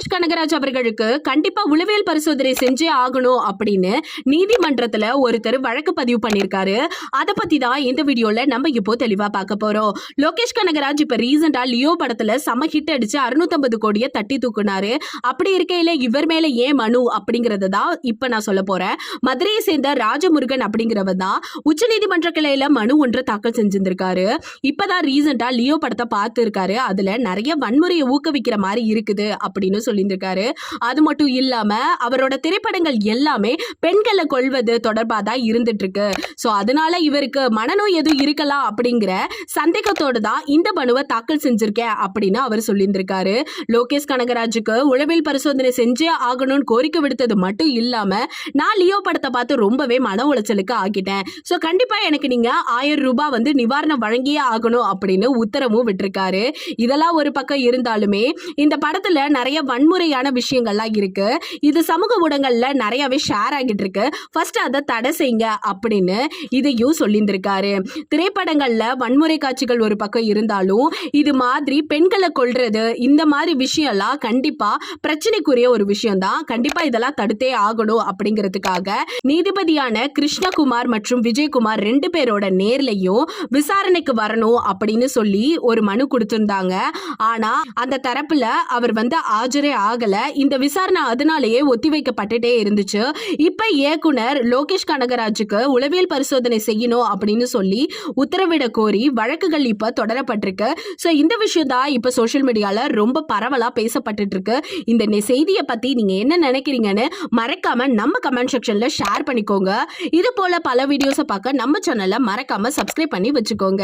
லோகேஷ் கனகராஜ் அவர்களுக்கு கண்டிப்பா உளவியல் பரிசோதனை செஞ்சே ஆகணும் அப்படின்னு நீதிமன்றத்துல ஒருத்தர் வழக்கு பதிவு பண்ணிருக்காரு. அத பத்தி தான் இந்த வீடியோல நம்ம இப்போ தெளிவா பார்க்க போறோம். லோகேஷ் கனகராஜ் இப்ப ரீசெண்டா லியோ படத்துல செம ஹிட் அடிச்சு 650 கோடியை தட்டி தூக்குனாரு. அப்படி இருக்கையில இவர் மேல ஏன் மனு அப்படிங்கறத தான் இப்ப நான் சொல்ல போறேன். மதுரையை சேர்ந்த ராஜமுருகன் அப்படிங்கிறவர் தான் உச்சநீதிமன்ற கிளையில மனு ஒன்று தாக்கல் செஞ்சிருக்காரு. இப்பதான் ரீசெண்டா லியோ படத்தை பார்த்து இருக்காரு. அதுல நிறைய வன்முறையை ஊக்குவிக்கிற மாதிரி இருக்குது அப்படின்னு சொல்லியிருக்காரு. அது மட்டும் இல்லாம அவரோட திரைப்படங்கள் எல்லாமே பெண்களை கொல்வது தொடர்பா தான் இருந்துட்டு இருக்கு. சோ அதனால இவருக்கு மனநோய் எதுவும் இருக்கலாம் அப்படிங்கிற சந்தேகத்தோடு தான் இந்த மனுவை தாக்கல் செஞ்சிருக்கேன் அப்படின்னு அவர் சொல்லியிருந்திருக்காரு. லோகேஷ் கனகராஜுக்கு உளவியல் பரிசோதனை செஞ்சே ஆகணும்னு கோரிக்கை விடுத்தது மட்டும் இல்லாம நான் லியோ படத்தை பார்த்து ரொம்பவே மன உளைச்சலுக்கு ஆகிட்டேன். சோ கண்டிப்பா எனக்கு நீங்க 1000 ரூபாய் வந்து நிவாரணம் வழங்கியே ஆகணும் அப்படின்னு உத்தரவும் விட்டிருக்காரு. இதெல்லாம் ஒரு பக்கம் இருந்தாலுமே இந்த படத்துல நிறைய வன்முறையான விஷயங்கள்லாம் இருக்கு. இது சமூக ஊடகங்கள்ல நிறையவே ஷேர் ஆகிட்டு இருக்கு. ஃபர்ஸ்ட் அதை தடை செய்யுங்க அப்படின்னு இதையும் சொல்லியிருந்திருக்காரு. திரைப்படங்கள்ல வன்முறை காட்சிகள் ஒரு பக்கம் இருந்தாலும் இது மாதிரி பெண்களை கொல்றது இந்த மாதிரி விஷயம்லாம் கண்டிப்பா பிரச்சனைக்குரிய ஒரு விஷயம் தான். கண்டிப்பா இதெல்லாம் தடுத்தே ஆகணும் அப்படிங்கிறதுக்காக நீதிபதியான கிருஷ்ணகுமார் மற்றும் விஜயகுமார் 2 பேரோட நேர்லையும் விசாரணைக்கு வரணும் அப்படின்னு சொல்லி ஒரு மனு கொடுத்திருந்தாங்க. ஆனா அந்த தரப்புல அவர் வந்து ஆஜரே ஆகல. இந்த விசாரணை அதனாலேயே ஒத்திவைக்கப்பட்டுட்டே இருந்துச்சு. இப்ப இயக்குனர் லோகேஷ் கனகராஜுக்கு உளவியல் பரிசோதனை செய்யணும் அப்படின்னு சொல்லி உத்தரவிட கோரி வழக்குகள் இப்ப தொடரப்பட்டிருக்கு. சோ இந்த விஷயம் தான் இப்ப சோஷியல் மீடியால ரொம்ப பரவலா பேசப்பட்டு இருக்கு. இந்த செய்தியை பத்தி நீங்க என்ன நினைக்கிறீங்கன்னு மறக்காம நம்ம கமெண்ட் செக்ஷன்ல ஷேர் பண்ணிக்கோங்க. இது போல பல வீடியோஸை பார்க்க நம்ம சேனலை மறக்காம சப்ஸ்கிரைப் பண்ணி வச்சுக்கோங்க.